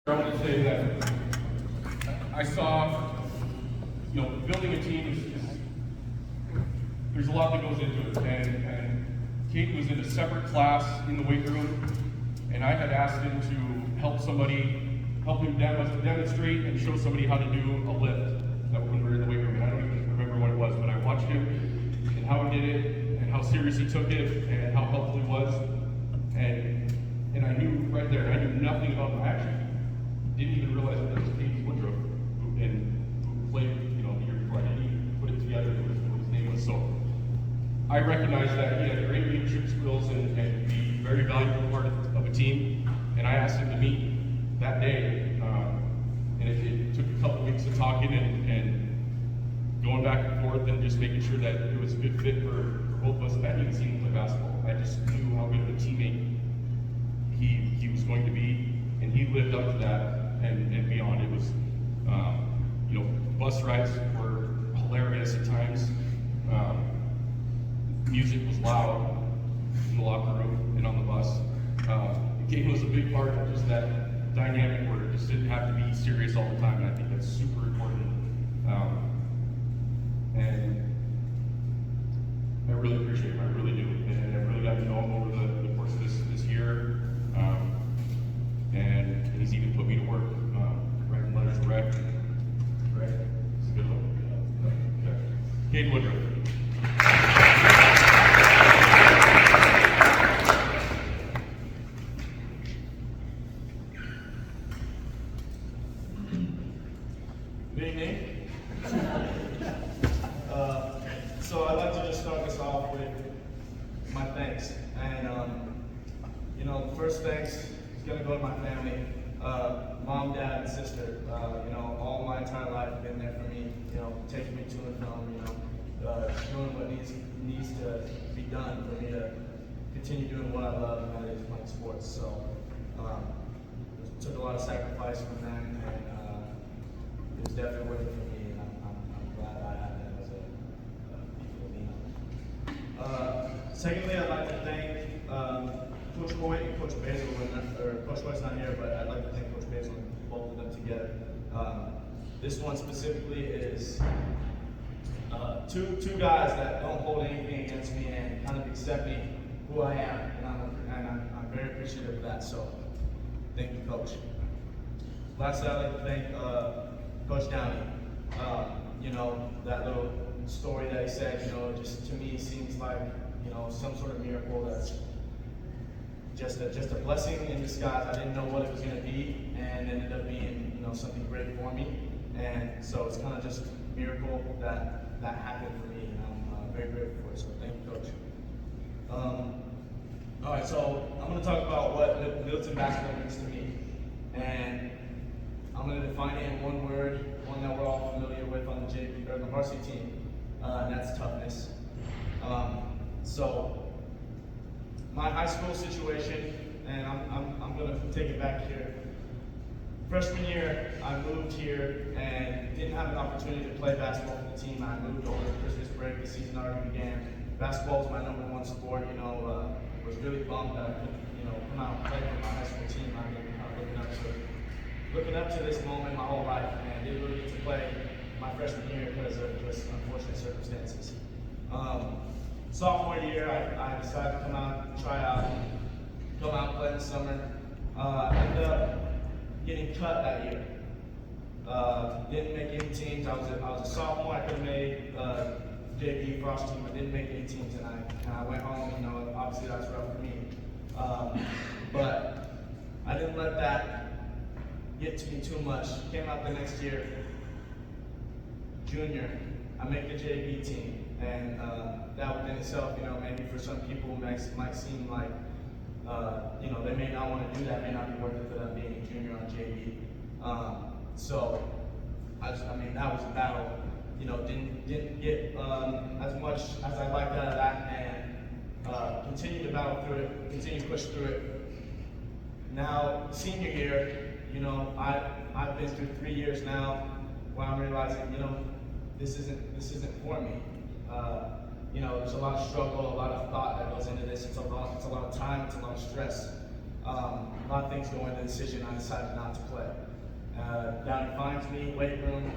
I want to say that I saw, building a team there's a lot that goes into it, and Kate was in a separate class in the weight room, and I had asked him to help him demonstrate and show somebody how to do a lift when we were in the weight room, and I don't even remember what it was, but I watched him and how he did it, and how serious he took it, and how helpful he was, and I knew right there, I knew nothing about him. I actually didn't even realize that there was Katie Woodruff who played, the year before. I didn't even put it together what his name was. So I recognized that he had great leadership skills and be very valuable part of a team. And I asked him to meet that day. And it took a couple weeks of talking and going back and forth and just making sure that it was a good fit for both of us. I hadn't even seen him play basketball. I just knew how good of a teammate he was going to be, and he lived up to that and beyond. It was, bus rides were hilarious at times. Music was loud in the locker room and on the bus. The game was a big part of just that dynamic where it just didn't have to be serious all the time, and I think that's super important. And I really appreciate him, I really do. And I really got to know him over the course of this year. And he's even put me to work, writing letters of rec. Right? It's a good one. Okay. Kate Woodruff. Good evening. So I'd like to just start this off with my thanks. And, the first thanks is going to go to my family, mom, dad, and sister. All my entire life have been there for me, taking me to and from, doing what needs to be done for me to continue doing what I love, and that is playing sports. So it took a lot of sacrifice from them, and it was definitely worth it for me, and I'm glad I had them as a people to lean on. Secondly, I'd like to thank Coach Hoyt and Coach Basil, or Coach Hoyt's not here, but I'd like to thank Coach Basil and both of them together. This one specifically is two guys that don't hold anything against me and kind of accept me who I am, and I'm very appreciative of that. So, thank you, Coach. Lastly, I'd like to thank Coach Downey. That little story that he said, just to me seems like some sort of miracle that's just a blessing in disguise. I didn't know what it was going to be, and it ended up being something great for me. And so it's kind of just a miracle that happened for me, and I'm very grateful for it. So thank you, Coach. All right, so I'm going to talk about what Middleton basketball means to me, and I'm going to define it in one word, one that we're all familiar with on the JV or the varsity team, and that's toughness. So my high school situation, and I'm going to take it back here. Freshman year, I moved here and didn't have an opportunity to play basketball for the team. I moved over Christmas break, the season already began. Basketball was my #1 sport. Was really bummed that I couldn't, come out and play for my high school team. I've been kind of looking up to this moment my whole life, and didn't really get to play my freshman year because of just unfortunate circumstances. Sophomore year, I decided to come out and try out, play in the summer. Ended up getting cut that year. Didn't make any teams. I was a sophomore. I could have made JV cross team. I didn't make any teams, and I went home. Obviously that's rough for me. But I didn't let that get to me too much. Came out the next year, junior. I make the JV team, and that within itself, maybe for some people might seem like, they may not want to do that, may not be worth it for them being a junior on JV. So, that was a battle. Didn't get as much as I'd like out of that, and continue to battle through it, continue to push through it. Now, senior year, I've been through 3 years now where I'm realizing, this isn't for me. There's a lot of struggle, a lot of thought that goes into this. It's a lot of time, it's a lot of stress. a lot of things go into the decision. I decided not to play. Down finds me, weight room.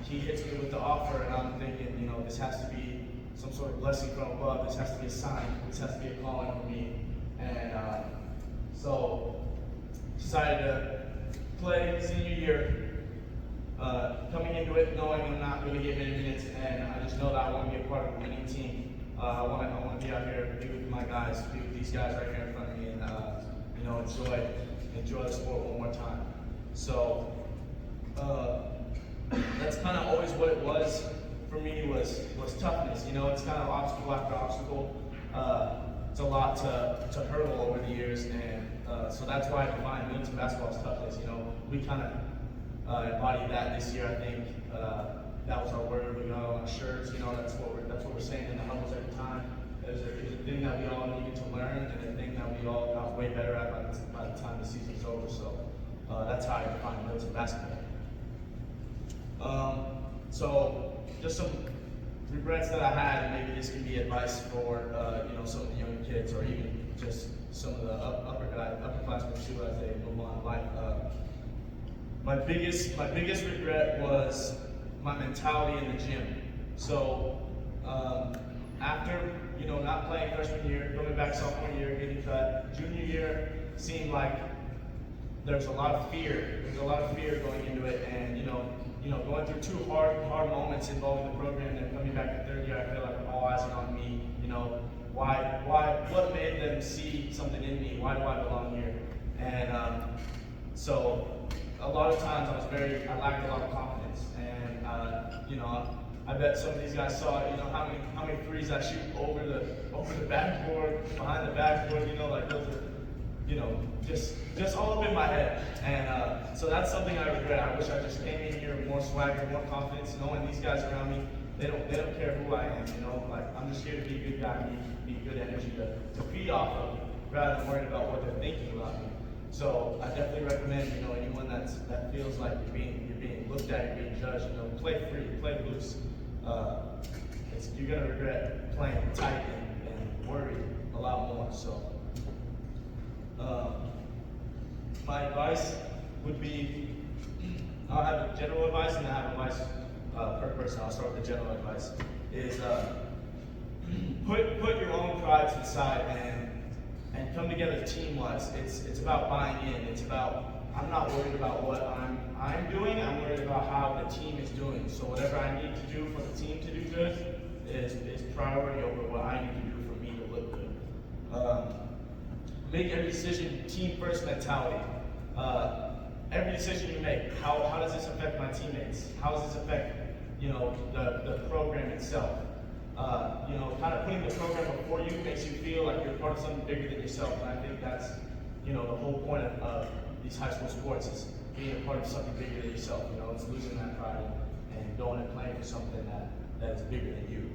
He hits me with the offer, and I'm thinking, this has to be some sort of blessing from above. This has to be a sign. This has to be a calling for me. And so decided to play senior year. Coming into it knowing I'm not going to get many minutes, and I just know that I want to be a part of a winning team. I want to be out here, be with my guys, be with these guys right here in front of me, and enjoy the sport one more time. So that's kind of always what it was for me was toughness. It's kind of obstacle after obstacle. It's a lot to hurdle over the years, and so that's why I combine military basketball as toughness. We kind of embodied that this year. I think that was our word. We got it on our shirts. That's what we're saying in the huddles every time. It's a thing that we all needed to learn, and a thing that we all got way better at by the time the season's over. So that's how I define military basketball. So just some regrets that I had, and maybe this can be advice for some of the younger kids, or even just some of the upperclassmen too as they move on in life. My biggest regret was my mentality in the gym. So after not playing freshman year, coming back sophomore year, getting cut, junior year seemed like there's a lot of fear. There's a lot of fear going into it, and going through two hard moments involving the program, and then coming back to third year, I feel like all eyes are on me. What made them see something in me? Why do I belong here? And so a lot of times I lacked a lot of confidence, and I bet some of these guys saw how many threes I shoot over the backboard, behind the backboard. Like those are just all up in my head, and so that's something I regret. I wish I just came in here with more swagger, more confidence, knowing these guys around me. They don't care who I am. Like I'm just here to be a good guy, be good energy to feed off of, rather than worried about what they're thinking about me. So I definitely recommend, anyone that feels like you're being looked at, you're being judged, play free, play loose. You're gonna regret playing tight and worry a lot more. So my advice would be, I'll have a general advice and I have advice per person. I'll start with the general advice. Is put your own pride to the side and come together team-wise. It's about buying in. It's about, I'm not worried about what I'm doing. I'm worried about how the team is doing. So whatever I need to do for the team to do good is priority over what I need to do for me to look good. Make every decision team-first mentality. Every decision you make, how does this affect my teammates? How does this affect the program itself? Kind of putting the program before you makes you feel like you're part of something bigger than yourself, and I think that's the whole point of these high school sports is being a part of something bigger than yourself. It's losing that pride and going and playing for something that is bigger than you.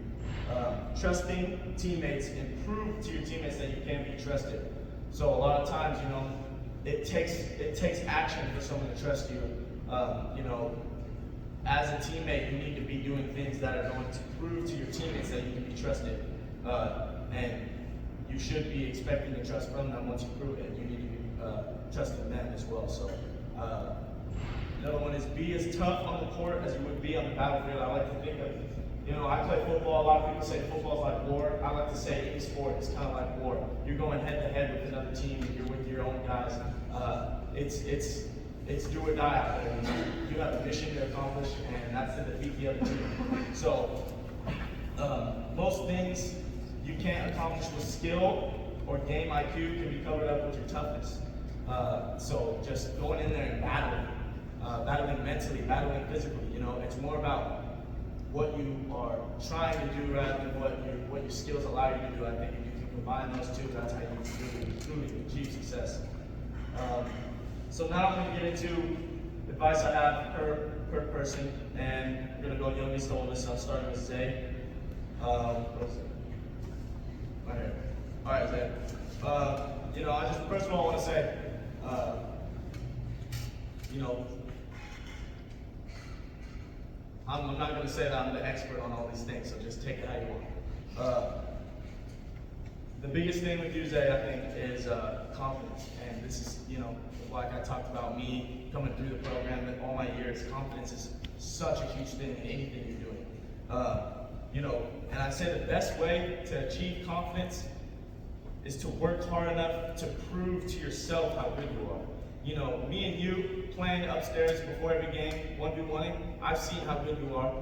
Trusting teammates, and prove to your teammates that you can be trusted. So a lot of times, it takes action for someone to trust you. As a teammate, you need to be doing things that are going to prove to your teammates that you can be trusted. And you should be expecting the trust from them once you prove it. You need to be trusting them as well. So another one is be as tough on the court as you would be on the battlefield. I like to think of, I play football. A lot of people say football is like war. I like to say any sport is kind of like war. You're going head to head with another team, and you're with your own guys. It's do or die out there. You have a mission to accomplish, and that's to defeat the other team. So most things you can't accomplish with skill or game IQ can be covered up with your toughness. So just going in there and battling mentally, battling physically. It's more about what you are trying to do rather than what your skills allow you to do. I think if you can combine those two, that's how you truly achieve success. So now I'm going to get into advice I have per person, and we're going to go youngest to oldest. So I'm starting with Zay. What is it? Right here. All right, Zay. I just first of all want to say, I'm not going to say that I'm the expert on all these things. So just take it how you want. The biggest thing with Jose, I think, is confidence. And this is, like I talked about me coming through the program and all my years, confidence is such a huge thing in anything you're doing. And I say the best way to achieve confidence is to work hard enough to prove to yourself how good you are. Me and you playing upstairs before every game, 1v1ing, I've seen how good you are.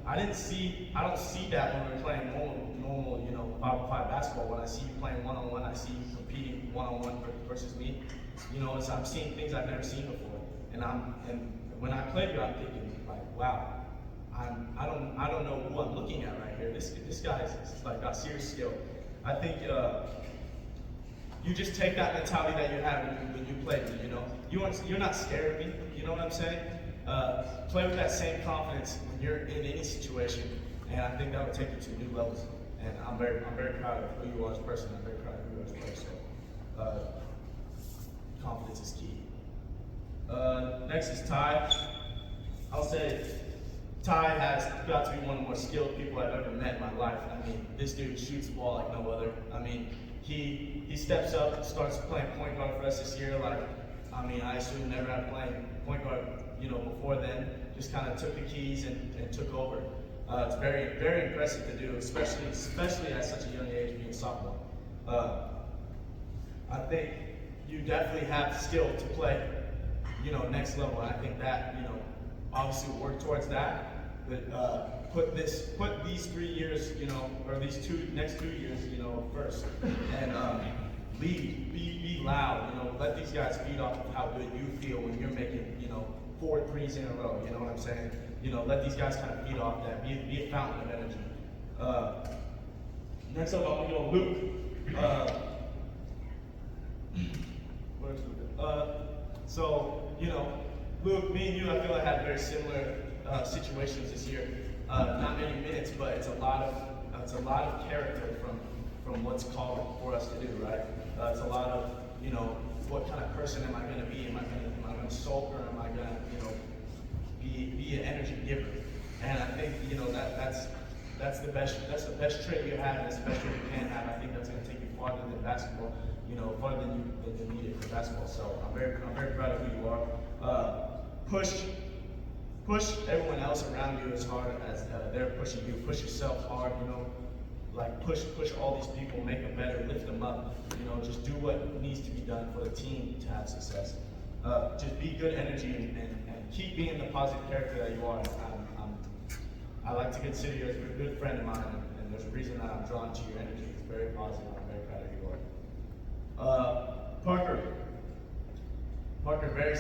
I don't see that when we're playing normal, 5-on-5 basketball. When I see you playing one-on-one, I see you competing one-on-one versus me. So I'm seeing things I've never seen before. And when I play you, I'm thinking like, wow, I don't know who I'm looking at right here. This guy's like got serious skill. I think you just take that mentality that you have when you play me. You're not scared of me. You know what I'm saying? Play with that same confidence when you're in any situation, and I think that will take you to new levels. And I'm very proud of who you are as a person. I'm very proud of who you are as a player. So confidence is key. Next is Ty. I'll say Ty has got to be one of the more skilled people I've ever met in my life. I mean, this dude shoots the ball like no other. I mean, he steps up, starts playing point guard for us this year. I assume never had playing point guard, before then. Just kind of took the keys and took over. It's very, very impressive to do, especially at such a young age, being a sophomore. I think you definitely have skill to play, next level. And I think that, obviously work towards that. But put these 3 years, or these next 2 years, first, and be loud. Let these guys feed off of how good you feel when you're making, 4 threes in a row. You know what I'm saying? Let these guys kind of feed off that. Be a fountain of energy. Next up, I'm gonna go Luke. Where's Luke? Luke, me and you, I feel I had very similar situations this year. Not many minutes, but it's a lot of character from what's called for us to do, right? It's a lot of, what kind of person am I going to be? Am I going to sulk, or am I going to, be an energy giver? And I think, that's the best trait you have, and that's the best trait you can have. I think that's going to take you farther than basketball, farther than you need it for basketball. So I'm very proud of who you are. Push everyone else around you as hard as they're pushing you. Push yourself hard, push all these people, make them better, lift them up. Just do what needs to be done for the team to have success. Just be good energy and keep being the positive character that you are. I like to consider you as a good friend of mine, and there's a reason that I'm drawn to your energy. It's very positive. I'm very proud of who you are. Parker, very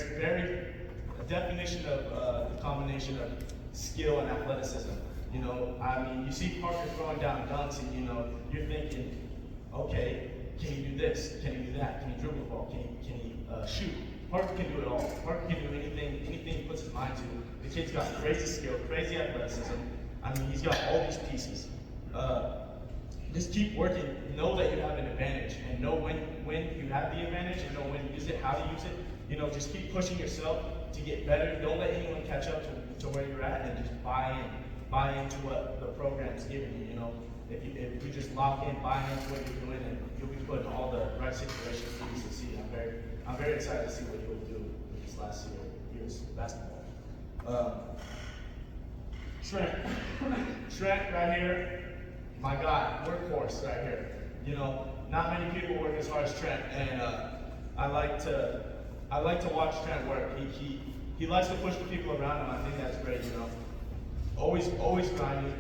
a definition of the combination of skill and athleticism. You see Parker throwing down dunks, and you're thinking, okay, can he do this? Can he do that? Can he dribble the ball? Can he shoot? Parker can do it all. Parker can do anything he puts his mind to. The kid's got crazy skill, crazy athleticism. He's got all these pieces. Just keep working. Know that you have an advantage, and know when you have the advantage, and know when to use it, how to use it. Just keep pushing yourself to get better. Don't let anyone catch up to where you're at, and just buy into what the program's giving you. If you just lock in, buy into what you're doing, and you'll be put in all the right situations for you to succeed. I'm very excited to see what you'll do with this last year's basketball. Trent right here, my guy, workhorse right here. Not many people work as hard as Trent, and I like to watch Trent work. He likes to push the people around him. I think that's great. Always grinding.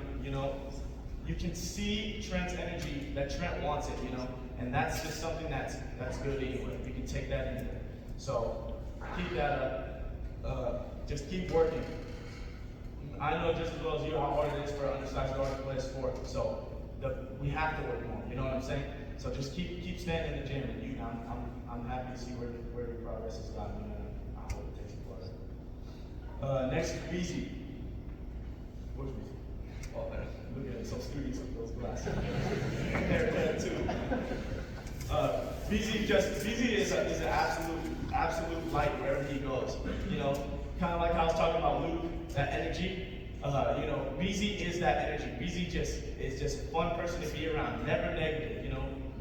You can see Trent's energy, that Trent wants it. And that's just something that's good anyway. You can take that in. So keep that up. Just keep working. I know just as well as you how hard it is for an undersized guard to play a sport. So we have to work more. You know what I'm saying? So just keep standing in the gym, and I'm happy to see where your progress has gotten, and I hope it takes you farther. Next is Beezy. Where's Beezy? Oh, there. Look at him, so studious with those glasses. There too. Beezy is an absolute light wherever he goes. Kind of like I was talking about Luke, that energy. Beezy is that energy. Beezy is just a fun person to be around, never negative.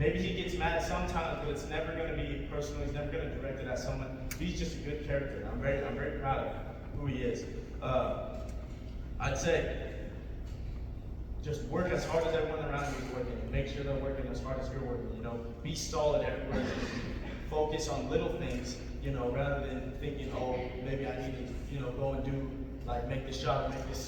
maybe he gets mad sometimes, but it's never going to be personal. He's never going to direct it at someone. He's just a good character. I'm very proud of who he is. I'd say just work as hard as everyone around you is working, and make sure they're working as hard as you're working. You know, be solid everywhere. Focus on little things. You know, rather than thinking, oh, maybe I need to, you know, go and do like make this shot, make this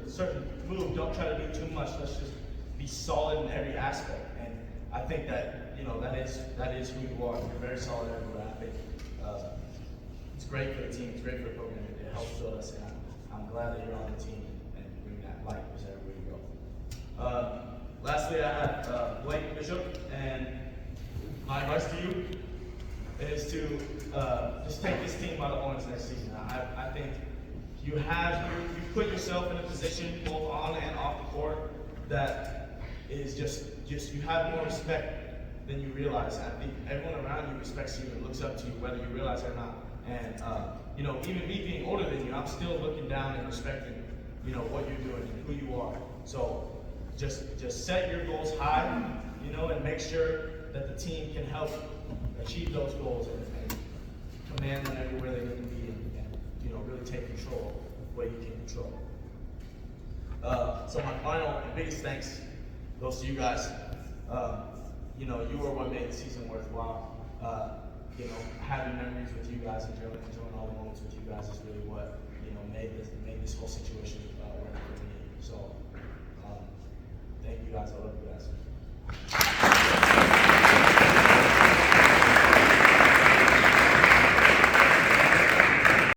certain move. Don't try to do too much. Let's just be solid in every aspect. And I think that, you know, that is who you are. You're very solid everywhere. I think it's great for the team. It's great for the program. It helps build us, and I'm glad that you're on the team and bring that light everywhere you go. Lastly, I have Blake Bishop, and my advice to you is to just take this team by the horns next season. I think you put yourself in a position both on and off the court that is just you have more respect than you realize. I think everyone around you respects you and looks up to you, whether you realize it or not. And you know, even me being older than you, I'm still looking down and respecting, you know, what you're doing and who you are. So just set your goals high, you know, and make sure that the team can help achieve those goals and command them everywhere they need to be, and you know, really take control of what you can control. So my final and biggest thanks goes to you guys. You know, you are what made the season worthwhile. You know, having memories with you guys, enjoying all the moments with you guys is really what, you know, made this whole situation work for me. So thank you guys. I love you guys.